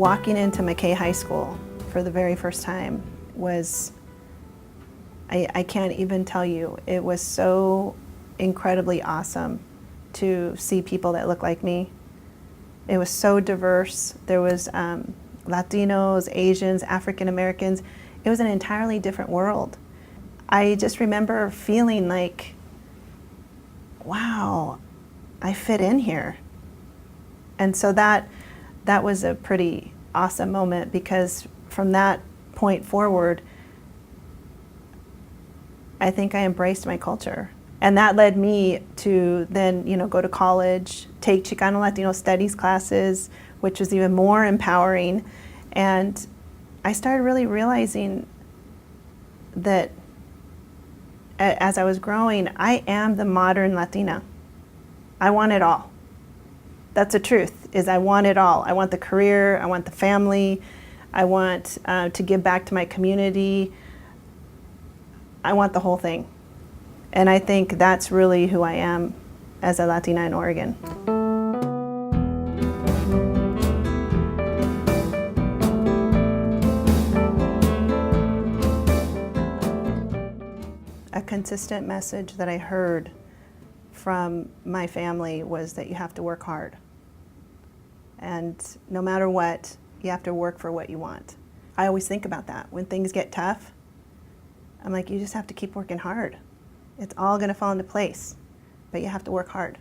Walking into McKay High School for the very first time was, I can't even tell you, it was so incredibly awesome to see people that look like me. It was so diverse. There was Latinos, Asians, African Americans. It was an entirely different world. I just remember feeling like, wow, I fit in here. And so that was a pretty awesome moment, because from that point forward, I think I embraced my culture. And that led me to then, go to college, take Chicano Latino studies classes, which was even more empowering. And I started really realizing that as I was growing, I am the modern Latina. I want it all. That's the truth, is I want it all. I want the career, I want the family, I want to give back to my community. I want the whole thing. And I think that's really who I am as a Latina in Oregon. A consistent message that I heard from my family was that you have to work hard. And no matter what, you have to work for what you want. I always think about that. When things get tough, I'm like, you just have to keep working hard. It's all going to fall into place, but you have to work hard.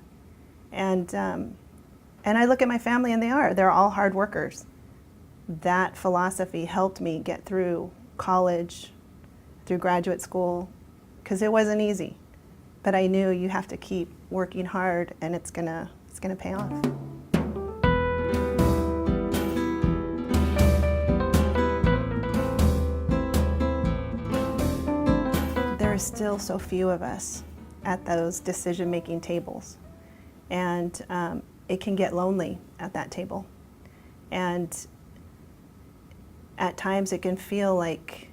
And I look at my family, and they're all hard workers. That philosophy helped me get through college, through graduate school, because it wasn't easy. But I knew you have to keep working hard, and it's gonna pay off. There are still so few of us at those decision-making tables, and it can get lonely at that table. And at times it can feel like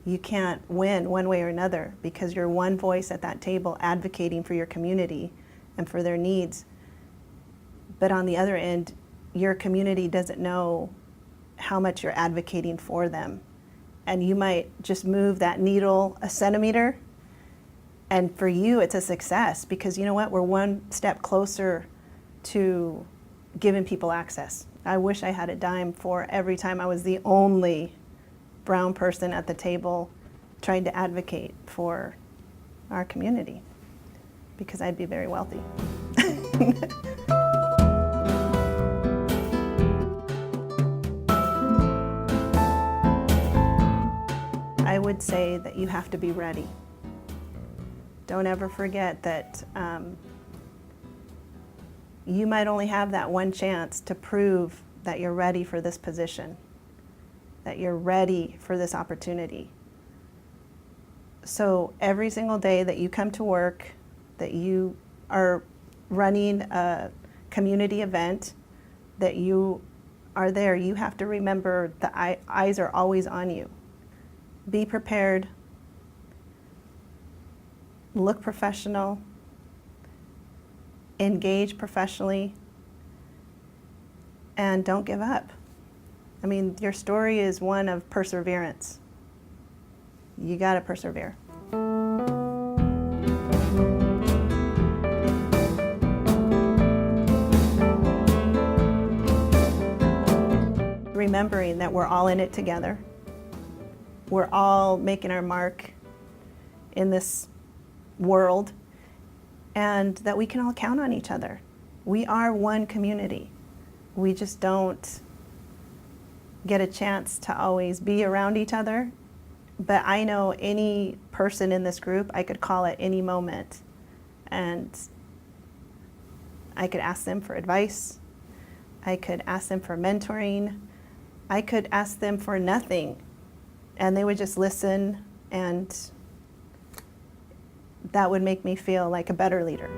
you can't win one way or another, because you're one voice at that table advocating for your community and for their needs. But on the other end, your community doesn't know how much you're advocating for them. And you might just move that needle a centimeter, and for you it's a success, because you know what? We're one step closer to giving people access. I wish I had a dime for every time I was the only brown person at the table trying to advocate for our community, because I'd be very wealthy. I would say that you have to be ready. Don't ever forget that you might only have that one chance to prove that you're ready for this position, that you're ready for this opportunity. So every single day that you come to work, that you are running a community event, that you are there, you have to remember the eyes are always on you. Be prepared, look professional, engage professionally, and don't give up. I mean, your story is one of perseverance. You gotta persevere. Remembering that we're all in it together. We're all making our mark in this world, and that we can all count on each other. We are one community. We just don't get a chance to always be around each other. But I know any person in this group I could call at any moment, and I could ask them for advice. I could ask them for mentoring. I could ask them for nothing, and they would just listen, and that would make me feel like a better leader.